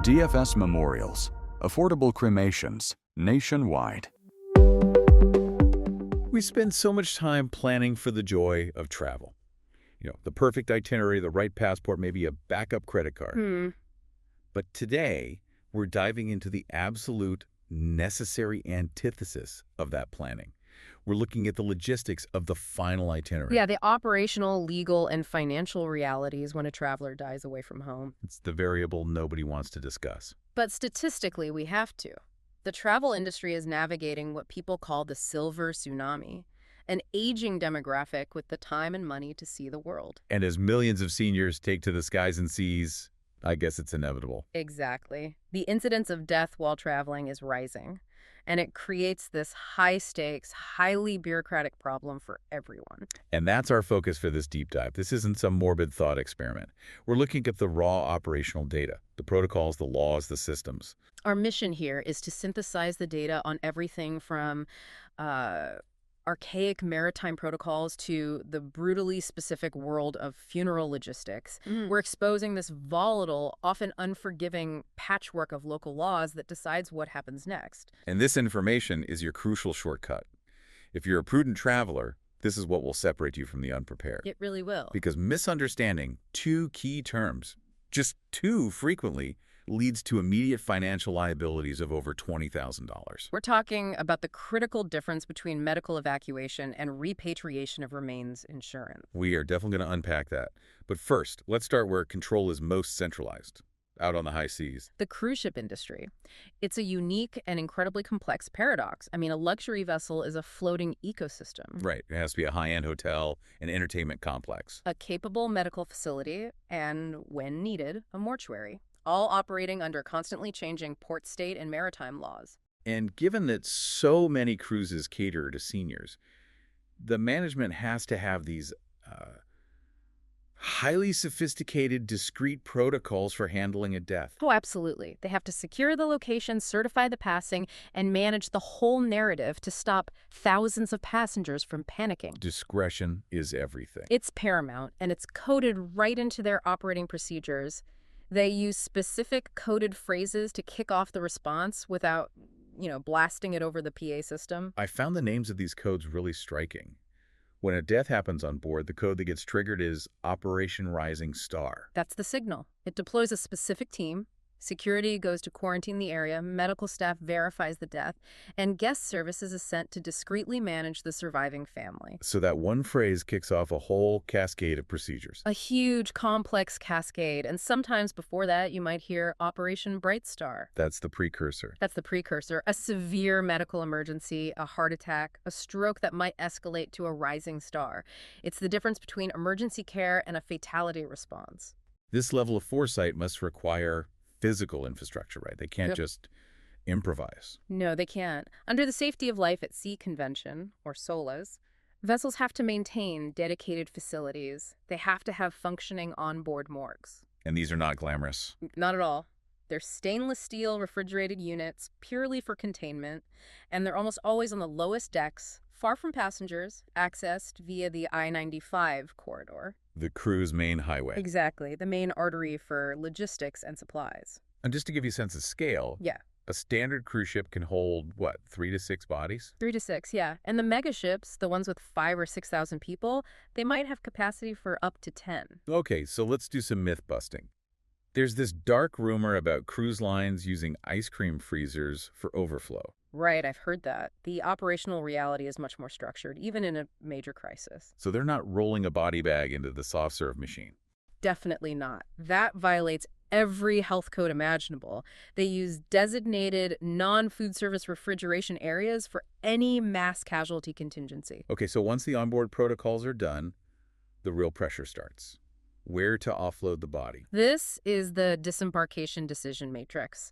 DFS Memorials, affordable cremations nationwide. We spend so much time planning for the joy of travel. The perfect itinerary, the right passport, maybe a backup credit card. But today, we're diving into the absolute necessary antithesis of that planning. We're looking at the logistics of the final itinerary. Yeah, the operational, legal, and financial realities when a traveler dies away from home. It's the variable nobody wants to discuss. But statistically, we have to. The travel industry is navigating what people call the silver tsunami, an aging demographic with the time and money to see the world. And as millions of seniors take to the skies and seas, I guess it's inevitable. Exactly. The incidence of death while traveling is rising, and it creates this high-stakes, highly bureaucratic problem for everyone. And that's our focus for this deep dive. This isn't some morbid thought experiment. We're looking at the raw operational data, the protocols, the laws, the systems. Our mission here is to synthesize the data on everything from archaic maritime protocols to the brutally specific world of funeral logistics. We're exposing this volatile, often unforgiving patchwork of local laws that decides what happens next. And this information is your crucial shortcut. If you're a prudent traveler, this is what will separate you from the unprepared. It really will. Because misunderstanding two key terms, just two frequently, leads to immediate financial liabilities of over $20,000. We're talking about the critical difference between medical evacuation and repatriation of remains insurance. We are definitely going to unpack that. But first, let's start where control is most centralized, out on the high seas. The cruise ship industry. It's a unique and incredibly complex paradox. I mean, a luxury vessel is a floating ecosystem. Right. It has to be a high-end hotel, an entertainment complex. A capable medical facility, and, when needed, a mortuary. All operating under constantly changing port state and maritime laws. And given that so many cruises cater to seniors, the management has to have these highly sophisticated, discrete protocols for handling a death. Oh, absolutely. They have to secure the location, certify the passing, and manage the whole narrative to stop thousands of passengers from panicking. Discretion is everything. It's paramount, and it's coded right into their operating procedures. They use specific coded phrases to kick off the response without, blasting it over the PA system. I found the names of these codes really striking. When a death happens on board, the code that gets triggered is Operation Rising Star. That's the signal. It deploys a specific team. Security goes to quarantine the area, medical staff verifies the death, and guest services is sent to discreetly manage the surviving family. So that one phrase kicks off a whole cascade of procedures. A huge, complex cascade, and sometimes before that you might hear Operation Bright Star. That's the precursor. That's the precursor. A severe medical emergency, a heart attack, a stroke that might escalate to a rising star. It's the difference between emergency care and a fatality response. This level of foresight must require physical infrastructure, right? They can't just improvise. No, they can't. Under the Safety of Life at Sea Convention, or SOLAS, vessels have to maintain dedicated facilities. They have to have functioning onboard morgues. And these are not glamorous. Not at all. They're stainless steel refrigerated units purely for containment, and they're almost always on the lowest decks, far from passengers, accessed via the I-95 corridor. The crew's main highway. Exactly, the main artery for logistics and supplies. And just to give you a sense of scale, a standard cruise ship can hold, 3 to 6 bodies? 3 to 6, yeah. And the megaships, the ones with 5,000 or 6,000 people, they might have capacity for up to 10. Okay, so let's do some myth busting. There's this dark rumor about cruise lines using ice cream freezers for overflow. Right, I've heard that. The operational reality is much more structured, even in a major crisis. So they're not rolling a body bag into the soft serve machine. Definitely not. That violates every health code imaginable. They use designated non-food service refrigeration areas for any mass casualty contingency. Okay, so once the onboard protocols are done, the real pressure starts. Where to offload the body? This is the disembarkation decision matrix.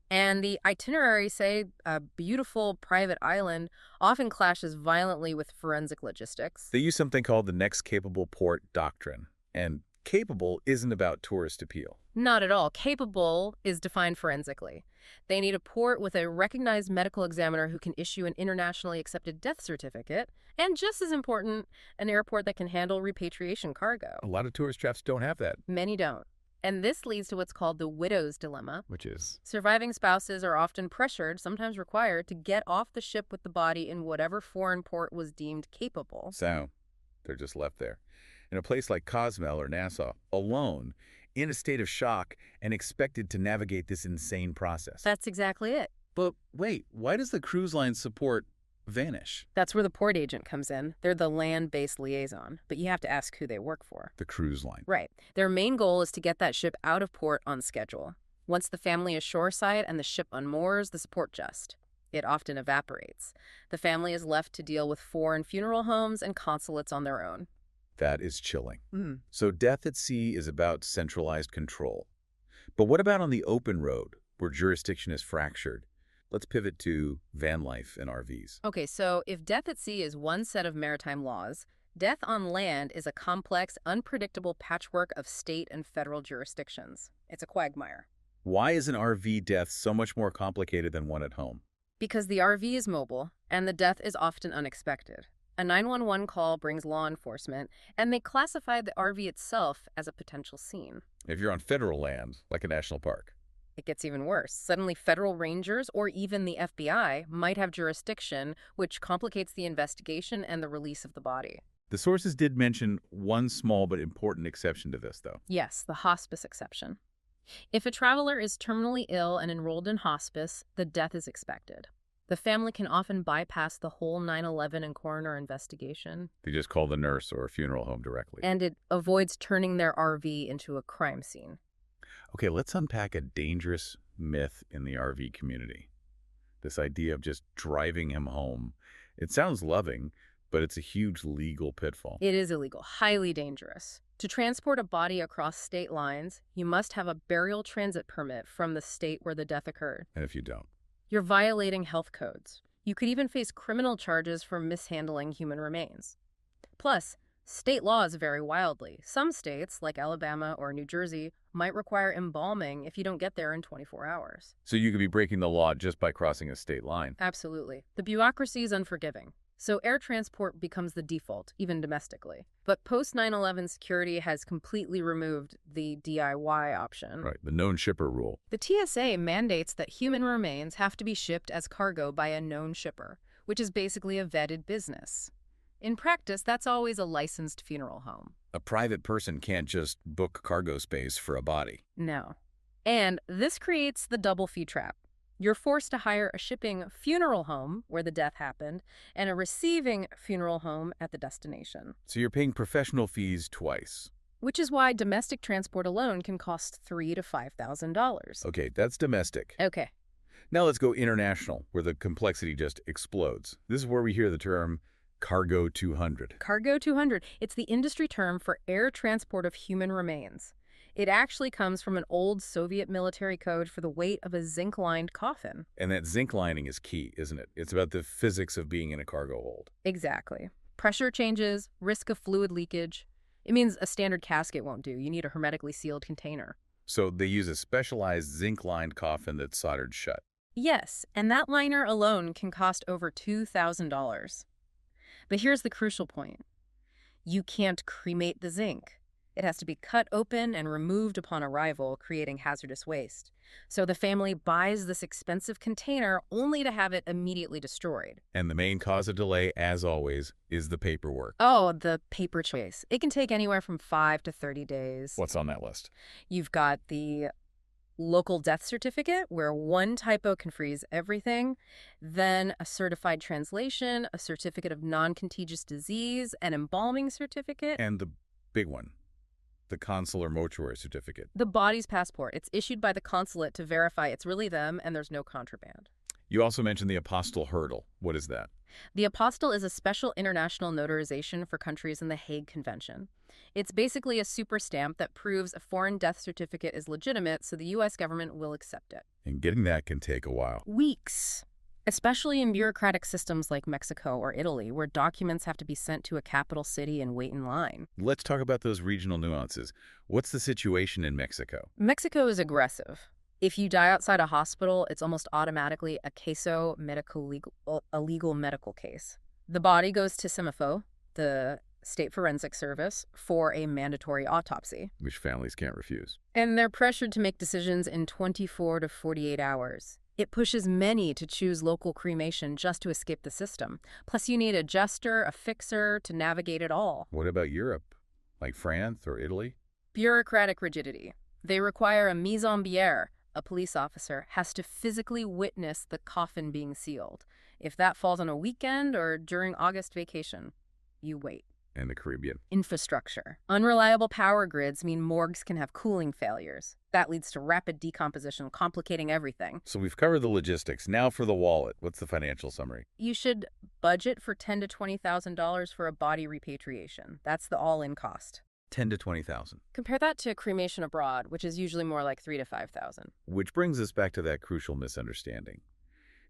And the itinerary, say, a beautiful private island, often clashes violently with forensic logistics. They use something called the next capable port doctrine. And capable isn't about tourist appeal. Not at all. Capable is defined forensically. They need a port with a recognized medical examiner who can issue an internationally accepted death certificate, and just as important, an airport that can handle repatriation cargo. A lot of tourist traps don't have that. Many don't. And this leads to what's called the widow's dilemma. Which is? Surviving spouses are often pressured, sometimes required, to get off the ship with the body in whatever foreign port was deemed capable. So they're just left there, in a place like Cozumel or Nassau, alone, in a state of shock, and expected to navigate this insane process. That's exactly it. But wait, why does the cruise line support vanish? That's where the port agent comes in. They're the land-based liaison, but you have to ask who they work for. The cruise line. Right. Their main goal is to get that ship out of port on schedule. Once the family is shoreside and the ship unmoors, the support just. It often evaporates. The family is left to deal with foreign funeral homes and consulates on their own. That is chilling. So death at sea is about centralized control. But what about on the open road, where jurisdiction is fractured? Let's pivot to van life and RVs. Okay, so if death at sea is one set of maritime laws, death on land is a complex, unpredictable patchwork of state and federal jurisdictions. It's a quagmire. Why is an RV death so much more complicated than one at home? Because the RV is mobile, and the death is often unexpected. A 911 call brings law enforcement, and they classify the RV itself as a potential scene. If you're on federal land, like a national park. It gets even worse. Suddenly, federal rangers or even the FBI might have jurisdiction, which complicates the investigation and the release of the body. The sources did mention one small but important exception to this, though. Yes, the hospice exception. If a traveler is terminally ill and enrolled in hospice, the death is expected. The family can often bypass the whole 9/11 and coroner investigation. They just call the nurse or a funeral home directly. And it avoids turning their RV into a crime scene. Okay, let's unpack a dangerous myth in the RV community. This idea of just driving him home. It sounds loving, but it's a huge legal pitfall. It is illegal, highly dangerous. To transport a body across state lines, you must have a burial transit permit from the state where the death occurred. And if you don't? You're violating health codes. You could even face criminal charges for mishandling human remains. Plus, state laws vary wildly. Some states, like Alabama or New Jersey, might require embalming if you don't get there in 24 hours. So you could be breaking the law just by crossing a state line. Absolutely. The bureaucracy is unforgiving. So air transport becomes the default, even domestically. But post-9/11 security has completely removed the DIY option. Right, the known shipper rule. The TSA mandates that human remains have to be shipped as cargo by a known shipper, which is basically a vetted business. In practice, that's always a licensed funeral home. A private person can't just book cargo space for a body. No. And this creates the double fee trap. You're forced to hire a shipping funeral home where the death happened and a receiving funeral home at the destination. So you're paying professional fees twice. Which is why domestic transport alone can cost $3,000 to $5,000. Okay, that's domestic. Okay. Now let's go international, where the complexity just explodes. This is where we hear the term Cargo 200. Cargo 200. It's the industry term for air transport of human remains. It actually comes from an old Soviet military code for the weight of a zinc-lined coffin. And that zinc lining is key, isn't it? It's about the physics of being in a cargo hold. Exactly. Pressure changes, risk of fluid leakage. It means a standard casket won't do. You need a hermetically sealed container. So they use a specialized zinc-lined coffin that's soldered shut. Yes, and that liner alone can cost over $2,000. But here's the crucial point. You can't cremate the zinc. It has to be cut open and removed upon arrival, creating hazardous waste. So the family buys this expensive container only to have it immediately destroyed. And the main cause of delay, as always, is the paperwork. Oh, the paper chase. It can take anywhere from 5 to 30 days. What's on that list? You've got the local death certificate, where one typo can freeze everything, then a certified translation, a certificate of non-contagious disease, an embalming certificate. And the big one, the consular mortuary certificate. The body's passport. It's issued by the consulate to verify it's really them and there's no contraband. You also mentioned the apostille hurdle. What is that? The apostille is a special international notarization for countries in the Hague Convention. It's basically a super stamp that proves a foreign death certificate is legitimate, so the U.S. government will accept it. And getting that can take a while. Weeks. Especially in bureaucratic systems like Mexico or Italy, where documents have to be sent to a capital city and wait in line. Let's talk about those regional nuances. What's the situation in Mexico? Mexico is aggressive. If you die outside a hospital, it's almost automatically a caso medico legal, a legal medical case. The body goes to CEMIFO, the state forensic service, for a mandatory autopsy. Which families can't refuse. And they're pressured to make decisions in 24 to 48 hours. It pushes many to choose local cremation just to escape the system. Plus, you need a jester, a fixer to navigate it all. What about Europe? Like France or Italy? Bureaucratic rigidity. They require a mise en bière. A police officer has to physically witness the coffin being sealed. If that falls on a weekend or during August vacation, you wait. And the Caribbean. Infrastructure. Unreliable power grids mean morgues can have cooling failures. That leads to rapid decomposition, complicating everything. So we've covered the logistics. Now for the wallet. What's the financial summary? You should budget for $10,000 to $20,000 for a body repatriation. That's the all-in cost. 10 to 20,000. Compare that to cremation abroad, which is usually more like 3,000 to 5,000. Which brings us back to that crucial misunderstanding.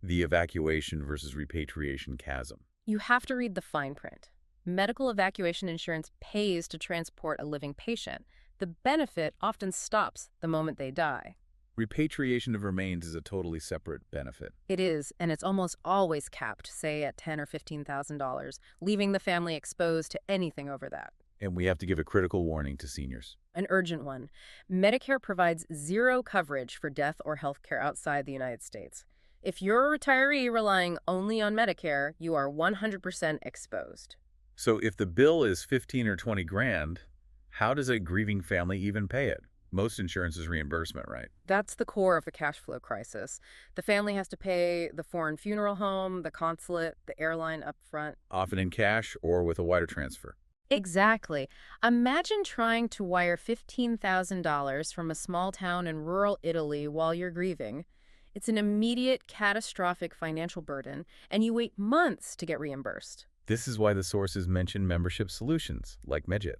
The evacuation versus repatriation chasm. You have to read the fine print. Medical evacuation insurance pays to transport a living patient. The benefit often stops the moment they die. Repatriation of remains is a totally separate benefit. It is, and it's almost always capped, say at $10,000 or $15,000, leaving the family exposed to anything over that. And we have to give a critical warning to seniors. An urgent one. Medicare provides zero coverage for death or health care outside the United States. If you're a retiree relying only on Medicare, you are 100% exposed. So if the bill is 15 or 20 grand, how does a grieving family even pay it? Most insurance is reimbursement, right? That's the core of the cash flow crisis. The family has to pay the foreign funeral home, the consulate, the airline up front. Often in cash or with a wire transfer. Exactly. Imagine trying to wire $15,000 from a small town in rural Italy while you're grieving. It's an immediate, catastrophic financial burden, and you wait months to get reimbursed. This is why the sources mention membership solutions, like Medjit.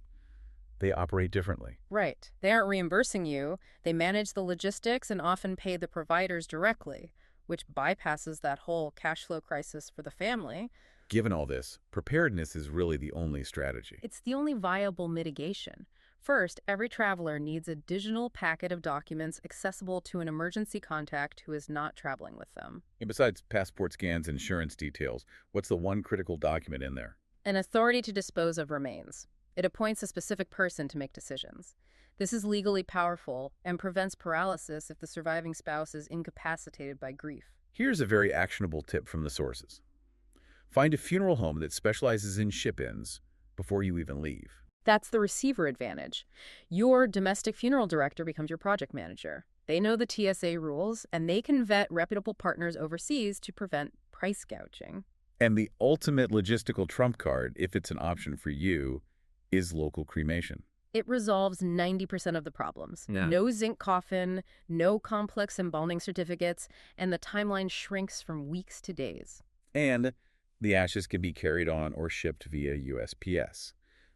They operate differently. Right. They aren't reimbursing you. They manage the logistics and often pay the providers directly, which bypasses that whole cash flow crisis for the family. Given all this, preparedness is really the only strategy. It's the only viable mitigation. First, every traveler needs a digital packet of documents accessible to an emergency contact who is not traveling with them. And besides passport scans and insurance details, what's the one critical document in there? An authority to dispose of remains. It appoints a specific person to make decisions. This is legally powerful and prevents paralysis if the surviving spouse is incapacitated by grief. Here's a very actionable tip from the sources. Find a funeral home that specializes in ship-ins before you even leave. That's the receiver advantage. Your domestic funeral director becomes your project manager. They know the TSA rules, and they can vet reputable partners overseas to prevent price gouging. And the ultimate logistical trump card, if it's an option for you, is local cremation. It resolves 90% of the problems. Yeah. No zinc coffin, no complex embalming certificates, and the timeline shrinks from weeks to days. And the ashes can be carried on or shipped via USPS.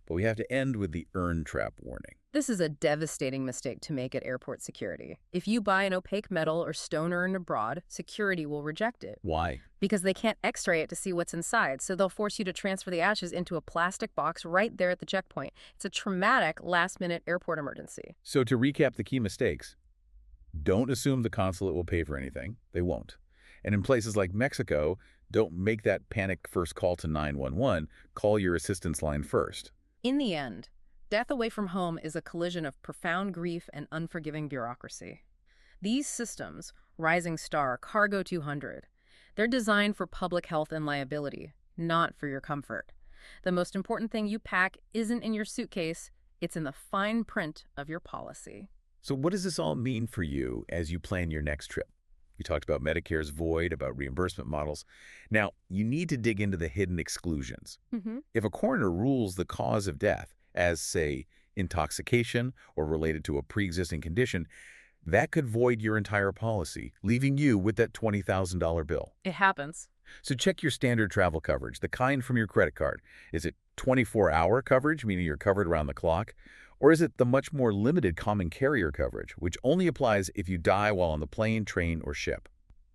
But we have to end with the urn trap warning. This is a devastating mistake to make at airport security. If you buy an opaque metal or stone urn abroad, security will reject it. Why? Because they can't x-ray it to see what's inside, so they'll force you to transfer the ashes into a plastic box right there at the checkpoint. It's a traumatic last-minute airport emergency. So to recap the key mistakes, don't assume the consulate will pay for anything. They won't. And in places like Mexico, don't make that panic first call to 911. Call your assistance line first. In the end, death away from home is a collision of profound grief and unforgiving bureaucracy. These systems, Rising Star, Cargo 200, they're designed for public health and liability, not for your comfort. The most important thing you pack isn't in your suitcase, it's in the fine print of your policy. So what does this all mean for you as you plan your next trip? We talked about Medicare's void, about reimbursement models. Now, you need to dig into the hidden exclusions. If a coroner rules the cause of death as, say, intoxication or related to a pre-existing condition, that could void your entire policy, leaving you with that $20,000 bill. It happens. So check your standard travel coverage, the kind from your credit card. Is it 24-hour coverage, meaning you're covered around the clock? Or is it the much more limited common carrier coverage, which only applies if you die while on the plane, train, or ship?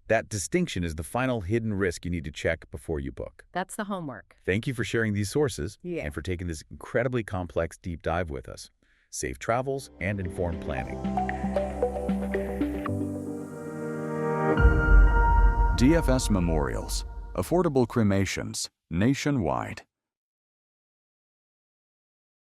That distinction is the final hidden risk you need to check before you book. That's the homework. Thank you for sharing these sources Yeah. and for taking this incredibly complex deep dive with us. Safe travels and informed planning. DFS Memorials, affordable cremations, nationwide.